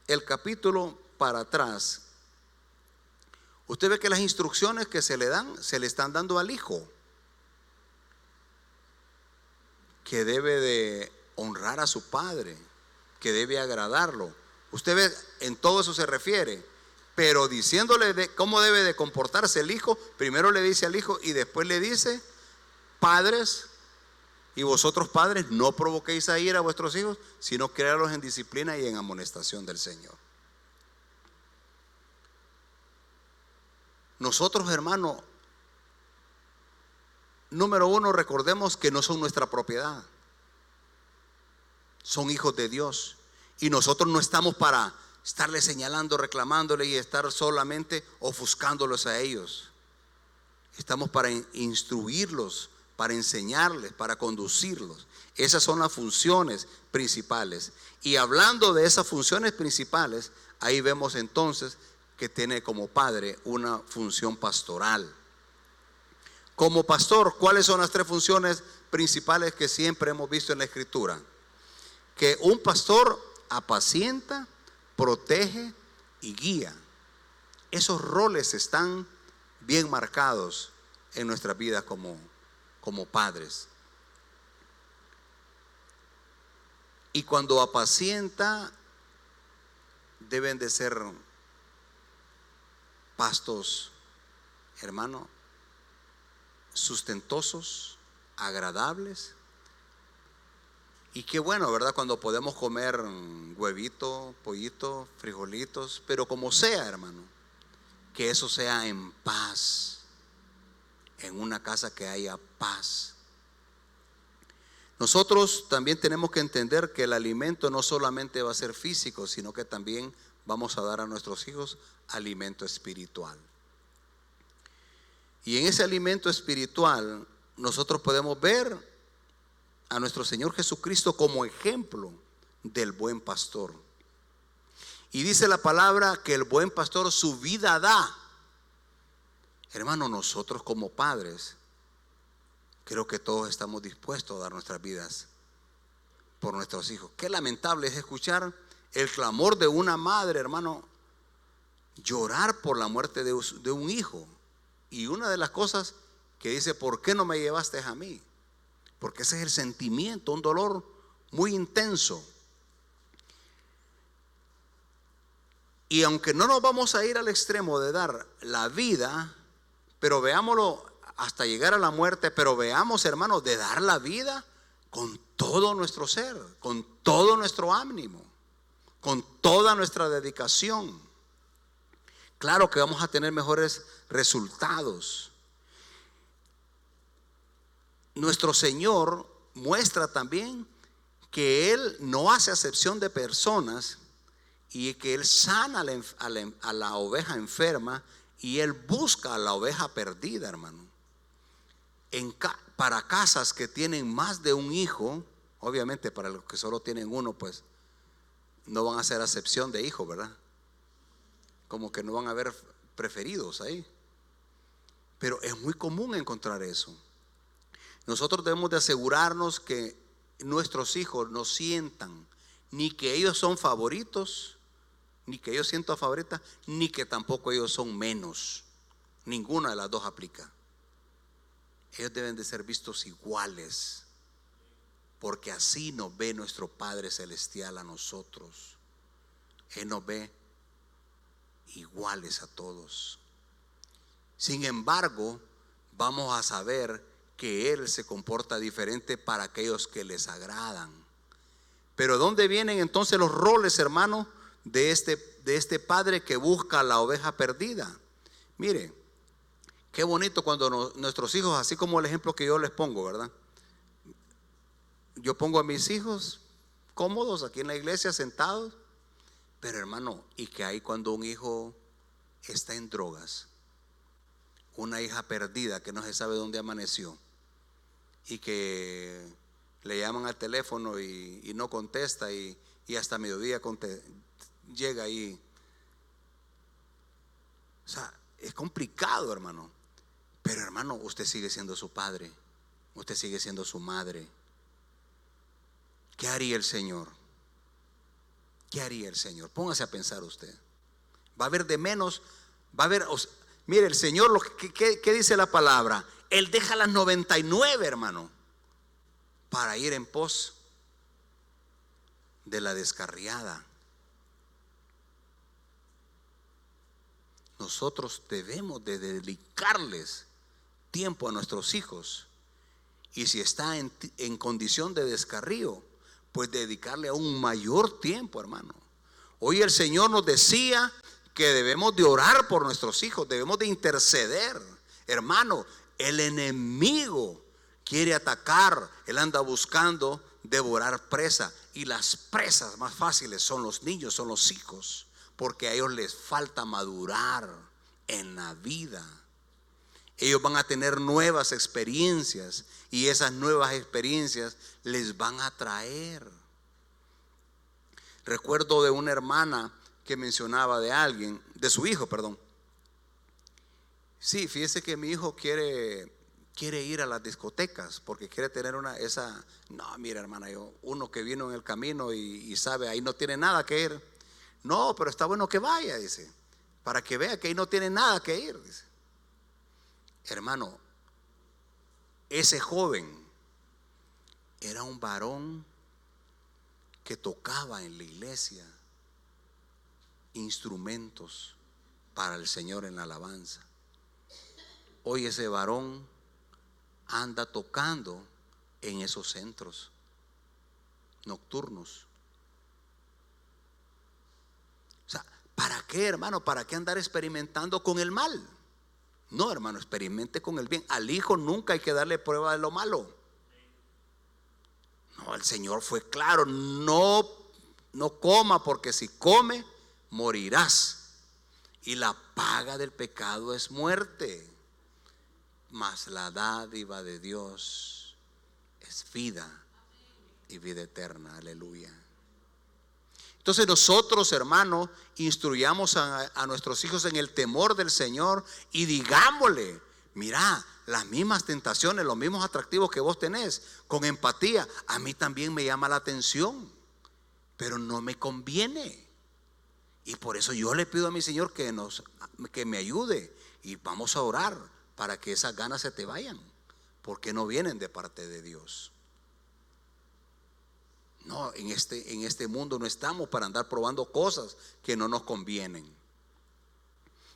el capítulo para atrás, usted ve que las instrucciones que se le dan, se le están dando al hijo, que debe de honrar a su padre, que debe agradarlo. Usted ve, en todo eso se refiere, pero diciéndole cómo debe de comportarse el hijo, primero le dice al hijo y después le dice: padres, y vosotros padres, no provoquéis a ira a vuestros hijos, sino criarlos en disciplina y en amonestación del Señor. Nosotros, hermanos, número uno, recordemos que no son nuestra propiedad, son hijos de Dios, y nosotros no estamos para estarle señalando, reclamándole y estar solamente ofuscándolos a ellos. Estamos para instruirlos, para enseñarles, para conducirlos. Esas son las funciones principales. Y hablando de esas funciones principales, ahí vemos entonces que tiene como padre una función pastoral. Como pastor, ¿cuáles son las tres funciones principales que siempre hemos visto en la Escritura? Que un pastor apacienta, protege y guía. Esos roles están bien marcados en nuestra vida como padres. Y cuando apacienta, deben de ser pastos, hermano, sustentosos, agradables. Y qué bueno, ¿verdad? Cuando podemos comer huevito, pollito, frijolitos, pero como sea, hermano, que eso sea en paz, en una casa que haya paz. Nosotros también tenemos que entender que el alimento no solamente va a ser físico, sino que también vamos a dar a nuestros hijos alimento espiritual. Y en ese alimento espiritual nosotros podemos ver a nuestro Señor Jesucristo como ejemplo del buen pastor. Y dice la palabra que el buen pastor su vida da. Hermano, nosotros como padres, creo que todos estamos dispuestos a dar nuestras vidas por nuestros hijos. Qué lamentable es escuchar el clamor de una madre, hermano, llorar por la muerte de un hijo. Y una de las cosas que dice: ¿por qué no me llevaste a mí? Porque ese es el sentimiento, un dolor muy intenso. Y aunque no nos vamos a ir al extremo de dar la vida, pero veámoslo hasta llegar a la muerte, pero veamos, hermanos, de dar la vida con todo nuestro ser, con todo nuestro ánimo, con toda nuestra dedicación. Claro que vamos a tener mejores resultados. Nuestro Señor muestra también que Él no hace acepción de personas y que Él sana a la oveja enferma y Él busca a la oveja perdida, hermano. Para casas que tienen más de un hijo, obviamente para los que solo tienen uno, pues no van a hacer acepción de hijo, ¿verdad? Como que no van a haber preferidos ahí. Pero es muy común encontrar eso. Nosotros debemos de asegurarnos que nuestros hijos no sientan ni que ellos son favoritos, ni que ellos sientan favoritas, ni que tampoco ellos son menos. Ninguna de las dos aplica. Ellos deben de ser vistos iguales, porque así nos ve nuestro Padre Celestial a nosotros. Él nos ve iguales a todos. Sin embargo, vamos a saber que Él se comporta diferente para aquellos que les agradan. Pero ¿dónde vienen entonces los roles, hermano, de este padre que busca a la oveja perdida? Mire, qué bonito cuando nuestros hijos, así como el ejemplo que yo les pongo, ¿verdad? Yo pongo a mis hijos cómodos aquí en la iglesia, sentados, Pero hermano, ¿y qué hay cuando un hijo está en drogas? Una hija perdida que no se sabe dónde amaneció y que le llaman al teléfono y no contesta y hasta mediodía llega ahí. O sea, es complicado, hermano. Pero hermano, usted sigue siendo su padre, usted sigue siendo su madre. ¿Qué haría el Señor? ¿Qué haría el Señor? Póngase a pensar usted. Va a haber de menos, va a haber, mire, el Señor, ¿qué dice la palabra? Él deja las 99, hermano, para ir en pos de la descarriada. Nosotros debemos de dedicarles tiempo a nuestros hijos. Y si está en condición de descarrío, pues dedicarle aún mayor tiempo, hermano. Hoy el Señor nos decía que debemos de orar por nuestros hijos, debemos de interceder. Hermano, el enemigo quiere atacar, él anda buscando devorar presa. Y las presas más fáciles son los niños, son los hijos, porque a ellos les falta madurar en la vida. Ellos van a tener nuevas experiencias y esas nuevas experiencias les van a traer. Recuerdo de una hermana que mencionaba de alguien, de su hijo, perdón. Sí, fíjese que mi hijo quiere ir a las discotecas porque quiere tener no, mira, hermana, uno que vino en el camino y sabe, ahí no tiene nada que ir. No, pero está bueno que vaya, dice, para que vea que ahí no tiene nada que ir, dice. Hermano, ese joven era un varón que tocaba en la iglesia instrumentos para el Señor en la alabanza. Hoy ese varón anda tocando en esos centros nocturnos. O sea, ¿para qué, hermano? ¿Para qué andar experimentando con el mal? No, hermano, experimente con el bien. Al hijo nunca hay que darle prueba de lo malo. No, el Señor fue claro, no coma, porque si come morirás, y la paga del pecado es muerte, mas la dádiva de Dios es vida y vida eterna. Aleluya. Entonces nosotros, hermanos, instruyamos a nuestros hijos en el temor del Señor y digámosle: mira, las mismas tentaciones, los mismos atractivos que vos tenés, con empatía, a mí también me llama la atención, pero no me conviene. Y por eso yo le pido a mi Señor que me ayude, y vamos a orar para que esas ganas se te vayan, porque no vienen de parte de Dios. No, en este mundo no estamos para andar probando cosas que no nos convienen.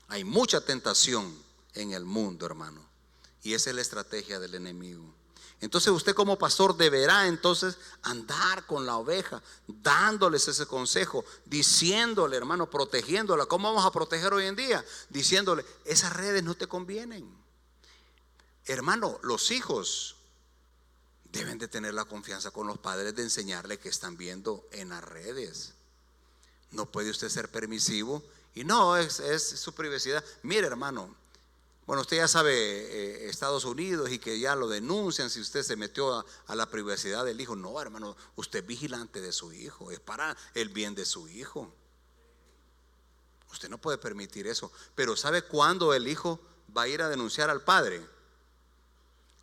Hay mucha tentación en el mundo, hermano, y esa es la estrategia del enemigo. Entonces usted como pastor deberá entonces andar con la oveja, dándoles ese consejo, diciéndole, hermano, protegiéndola. ¿Cómo vamos a proteger hoy en día? Diciéndole: esas redes no te convienen. Hermano, los hijos deben de tener la confianza con los padres de enseñarle que están viendo en las redes. No puede usted ser permisivo y no, es su privacidad. Mire, hermano, bueno, usted ya sabe Estados Unidos, y que ya lo denuncian si usted se metió a la privacidad del hijo. No, hermano, usted es vigilante de su hijo, es para el bien de su hijo. Usted no puede permitir eso. Pero ¿sabe cuándo el hijo va a ir a denunciar al padre?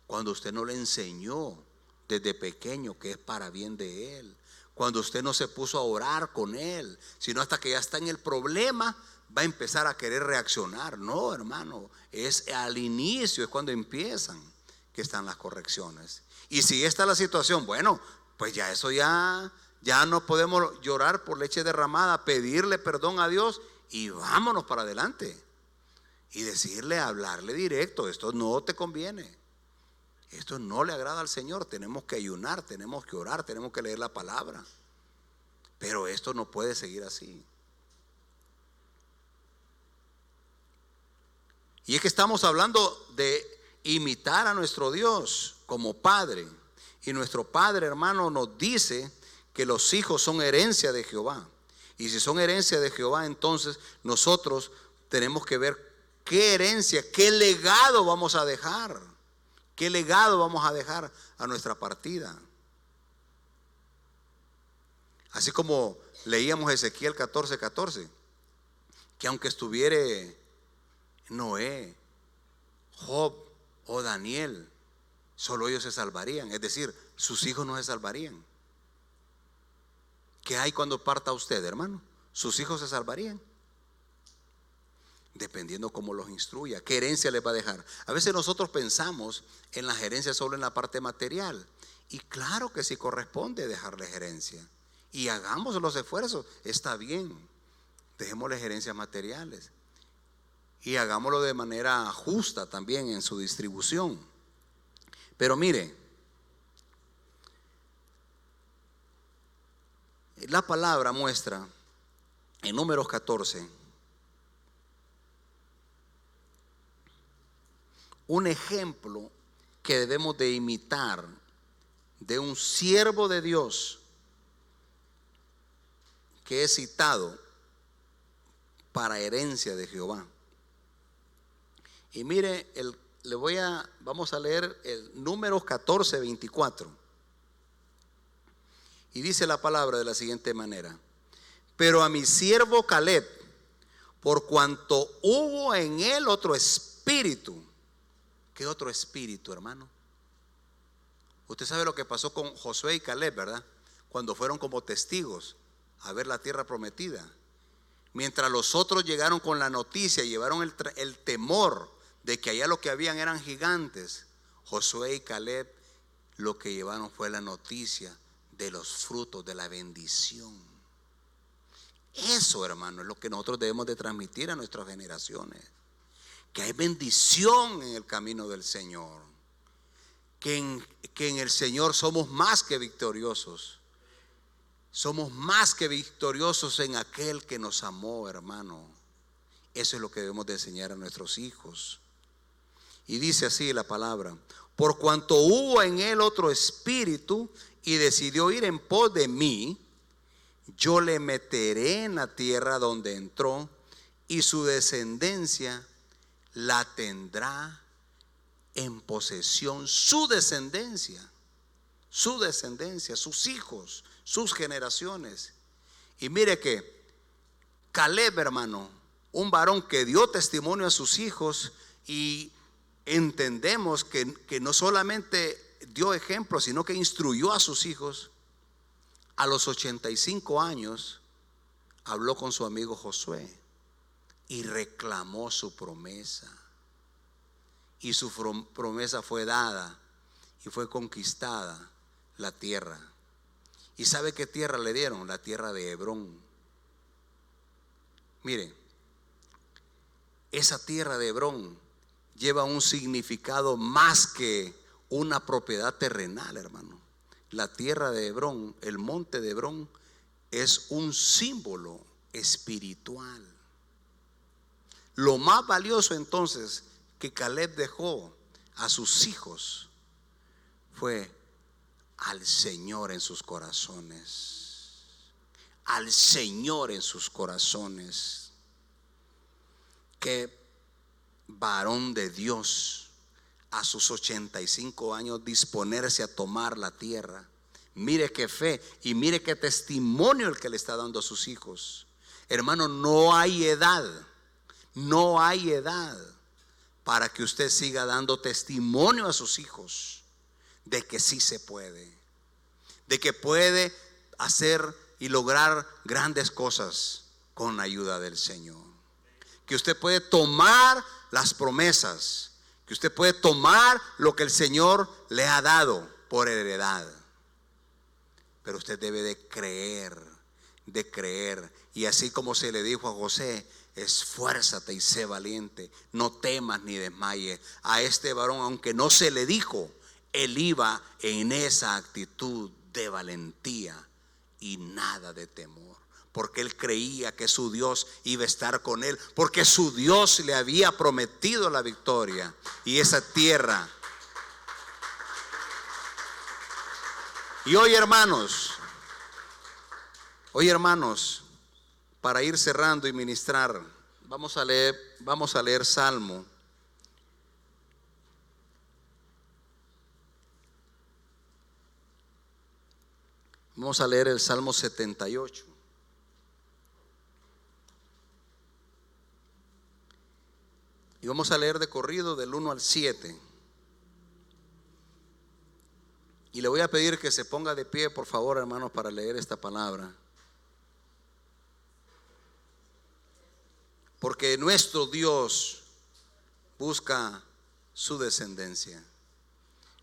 Cuando usted no le enseñó desde pequeño que es para bien de él. Cuando usted no se puso a orar con él, sino hasta que ya está en el problema va a empezar a querer reaccionar. No, hermano, es al inicio, es cuando empiezan que están las correcciones. Y si esta es la situación, bueno, pues ya eso ya no podemos llorar por leche derramada, pedirle perdón a Dios y vámonos para adelante y decirle, hablarle directo: esto no te conviene, esto no le agrada al Señor. Tenemos que ayunar, tenemos que orar, tenemos que leer la palabra, pero esto no puede seguir así. Y es que estamos hablando de imitar a nuestro Dios como Padre. Y nuestro Padre, hermano, nos dice que los hijos son herencia de Jehová. Y si son herencia de Jehová, entonces nosotros tenemos que ver qué herencia, qué legado vamos a dejar. ¿Qué legado vamos a dejar a nuestra partida? Así como leíamos Ezequiel 14:14, que aunque estuviere Noé, Job o Daniel, solo ellos se salvarían. Es decir, sus hijos no se salvarían. ¿Qué hay cuando parta usted, hermano? ¿Sus hijos se salvarían? Dependiendo cómo los instruya, qué herencia les va a dejar. A veces nosotros pensamos en las herencias solo en la parte material, y claro que sí corresponde dejarles herencia, y hagamos los esfuerzos, está bien, dejémosles herencias materiales y hagámoslo de manera justa también en su distribución. Pero mire, la palabra muestra en Números 14 un ejemplo que debemos de imitar de un siervo de Dios que es citado para herencia de Jehová. Y mire, vamos a leer el Números 14:24. Y dice la palabra de la siguiente manera: pero a mi siervo Caleb, por cuanto hubo en él otro espíritu. ¿Qué otro espíritu, hermano? Usted sabe lo que pasó con Josué y Caleb, ¿verdad? Cuando fueron como testigos a ver la tierra prometida. Mientras los otros llegaron con la noticia y llevaron el temor de que allá lo que habían eran gigantes, Josué y Caleb lo que llevaron fue la noticia de los frutos de la bendición. Eso, hermano, es lo que nosotros debemos de transmitir a nuestras generaciones. Que hay bendición en el camino del Señor, que en el Señor somos más que victoriosos. Somos más que victoriosos en aquel que nos amó, hermano. Eso es lo que debemos de enseñar a nuestros hijos. Y dice así la palabra: por cuanto hubo en él otro espíritu y decidió ir en pos de mí, yo le meteré en la tierra donde entró, y su descendencia la tendrá en posesión. Su descendencia, sus hijos, sus generaciones. Y mire que Caleb, hermano, un varón que dio testimonio a sus hijos, y entendemos que no solamente dio ejemplo, sino que instruyó a sus hijos. A los 85 años habló con su amigo Josué y reclamó su promesa, y su promesa fue dada y fue conquistada la tierra. ¿Y sabe qué tierra le dieron? La tierra de Hebrón. Mire, esa tierra de Hebrón lleva un significado más que una propiedad terrenal, hermano. La tierra de Hebrón, el monte de Hebrón, es un símbolo espiritual. Lo más valioso entonces que Caleb dejó a sus hijos fue al Señor en sus corazones. Al Señor en sus corazones. Qué varón de Dios, a sus 85 años disponerse a tomar la tierra. Mire qué fe y mire qué testimonio el que le está dando a sus hijos. Hermano, no hay edad para que usted siga dando testimonio a sus hijos de que sí se puede, de que puede hacer y lograr grandes cosas con la ayuda del Señor. Que usted puede tomar las promesas, que usted puede tomar lo que el Señor le ha dado por heredad. Pero usted debe de creer. Y así como se le dijo a José: esfuérzate y sé valiente, no temas ni desmayes. A este varón, aunque no se le dijo, él iba en esa actitud de valentía y nada de temor, porque él creía que su Dios iba a estar con él, porque su Dios le había prometido la victoria y esa tierra. Y hoy, hermanos, para ir cerrando y ministrar, vamos a leer Salmo. Vamos a leer el Salmo 78. Y vamos a leer de corrido del 1 al 7. Y le voy a pedir que se ponga de pie, por favor, hermanos, para leer esta palabra. Porque nuestro Dios busca su descendencia.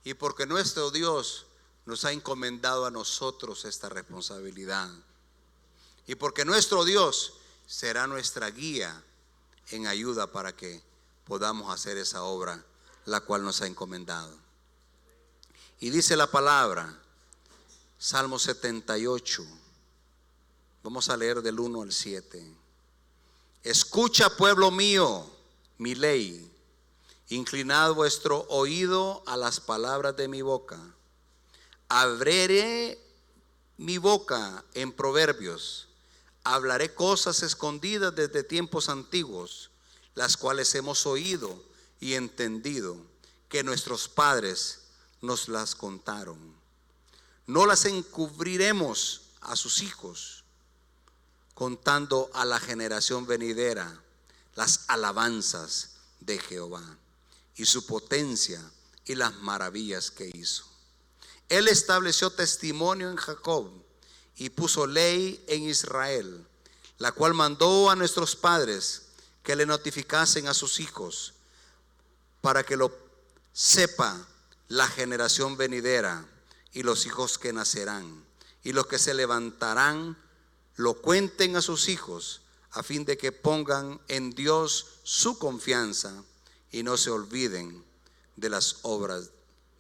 Y porque nuestro Dios nos ha encomendado a nosotros esta responsabilidad. Y porque nuestro Dios será nuestra guía en ayuda para que podamos hacer esa obra la cual nos ha encomendado. Y dice la palabra, Salmo 78, vamos a leer del 1 al 7. Escucha, pueblo mío, mi ley, inclinad vuestro oído a las palabras de mi boca. Abriré mi boca en proverbios, hablaré cosas escondidas desde tiempos antiguos, las cuales hemos oído y entendido, que nuestros padres nos las contaron. No las encubriremos a sus hijos, contando a la generación venidera las alabanzas de Jehová y su potencia y las maravillas que hizo. Él estableció testimonio en Jacob y puso ley en Israel, la cual mandó a nuestros padres que le notificasen a sus hijos, para que lo sepa la generación venidera y los hijos que nacerán, y los que se levantarán lo cuenten a sus hijos, a fin de que pongan en Dios su confianza y no se olviden de las obras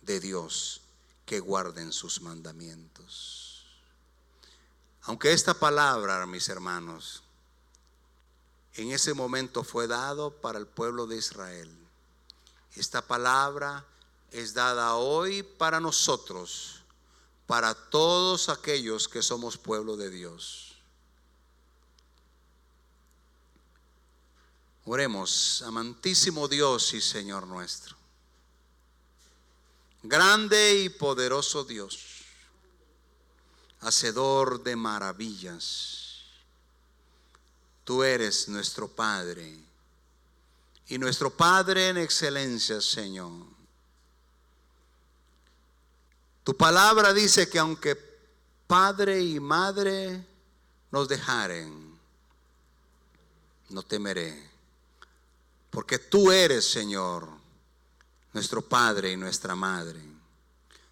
de Dios, que guarden sus mandamientos. Aunque esta palabra, mis hermanos, en ese momento fue dado para el pueblo de Israel, esta palabra es dada hoy para nosotros, para todos aquellos que somos pueblo de Dios. Oremos. Amantísimo Dios y Señor nuestro, grande y poderoso Dios, hacedor de maravillas, tú eres nuestro Padre y nuestro Padre en excelencia, Señor. Tu palabra dice que aunque padre y madre nos dejaren, no temeré, porque tú eres, Señor, nuestro Padre y nuestra Madre.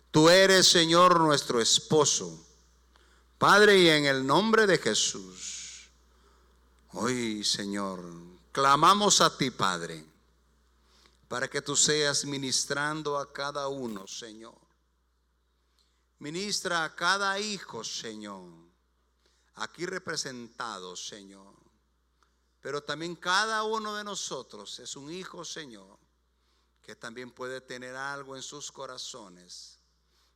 Tú eres, Señor, nuestro esposo, Padre, y en el nombre de Jesús, hoy, Señor, clamamos a ti, Padre, para que tú seas ministrando a cada uno, Señor. Ministra a cada hijo, Señor, aquí representado, Señor. Pero también cada uno de nosotros es un hijo, Señor, que también puede tener algo en sus corazones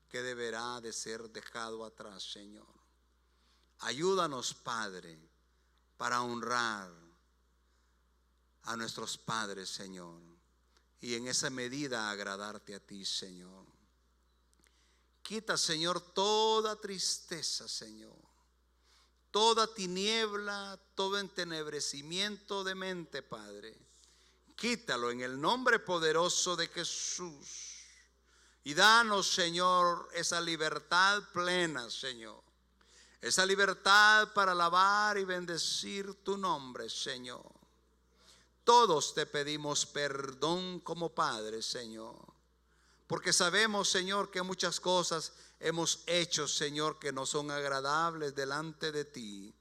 que deberá de ser dejado atrás, Señor. Ayúdanos, Padre, para honrar a nuestros padres, Señor, y en esa medida agradarte a ti, Señor. Quita, Señor, toda tristeza, Señor, toda tiniebla, todo entenebrecimiento de mente, Padre. Quítalo en el nombre poderoso de Jesús. Y danos, Señor, esa libertad plena, Señor. Esa libertad para alabar y bendecir tu nombre, Señor. Todos te pedimos perdón como Padre, Señor. Porque sabemos, Señor, que muchas cosas hemos hecho, Señor, que no son agradables delante de ti.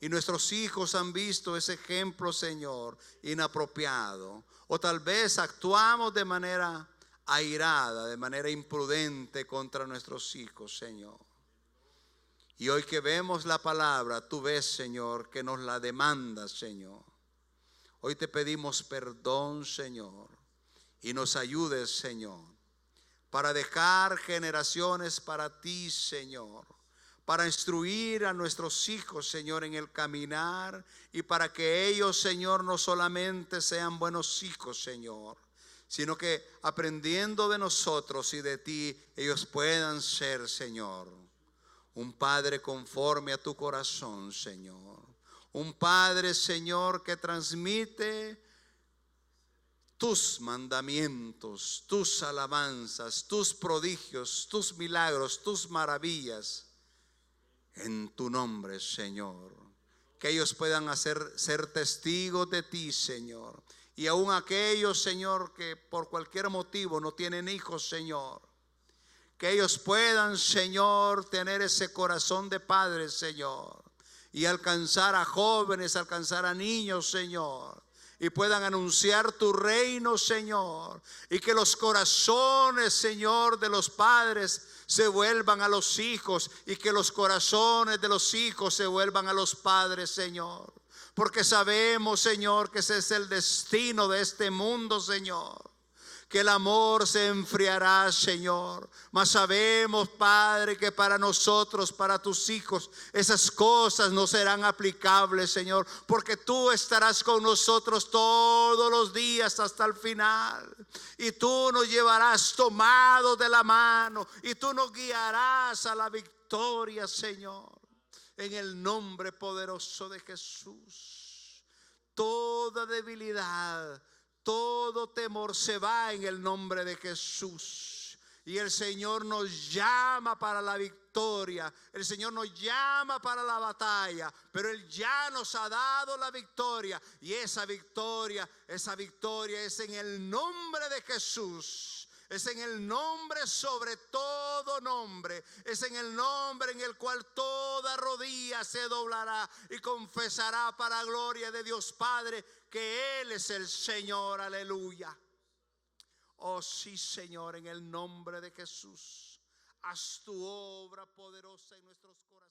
Y nuestros hijos han visto ese ejemplo, Señor, inapropiado. O tal vez actuamos de manera airada, de manera imprudente contra nuestros hijos, Señor. Y hoy que vemos la palabra, tú ves, Señor, que nos la demandas, Señor. Hoy te pedimos perdón, Señor, y nos ayudes, Señor, para dejar generaciones para ti, Señor, para instruir a nuestros hijos, Señor, en el caminar, y para que ellos, Señor, no solamente sean buenos hijos, Señor, sino que aprendiendo de nosotros y de ti, ellos puedan ser, Señor, un Padre conforme a tu corazón, Señor. Un Padre, Señor, que transmite tus mandamientos, tus alabanzas, tus prodigios, tus milagros, tus maravillas en tu nombre, Señor. Que ellos puedan ser testigos de ti, Señor. Y aún aquellos, Señor, que por cualquier motivo no tienen hijos, Señor, que ellos puedan, Señor, tener ese corazón de padre, Señor, y alcanzar a jóvenes, alcanzar a niños, Señor, y puedan anunciar tu reino, Señor, y que los corazones, Señor, de los padres se vuelvan a los hijos, y que los corazones de los hijos se vuelvan a los padres, Señor, porque sabemos, Señor, que ese es el destino de este mundo, Señor, que el amor se enfriará, Señor, mas sabemos, Padre, que para nosotros, para tus hijos, esas cosas no serán aplicables, Señor, porque tú estarás con nosotros todos los días hasta el final, y tú nos llevarás tomados de la mano, y tú nos guiarás a la victoria, Señor, en el nombre poderoso de Jesús. Toda debilidad, todo temor se va en el nombre de Jesús. Y el Señor nos llama para la victoria. El Señor nos llama para la batalla. Pero Él ya nos ha dado la victoria. Y esa victoria es en el nombre de Jesús. Es en el nombre sobre todo nombre. Es en el nombre en el cual toda rodilla se doblará y confesará para gloria de Dios Padre que Él es el Señor. Aleluya. Oh sí, Señor, en el nombre de Jesús, haz tu obra poderosa en nuestros corazones.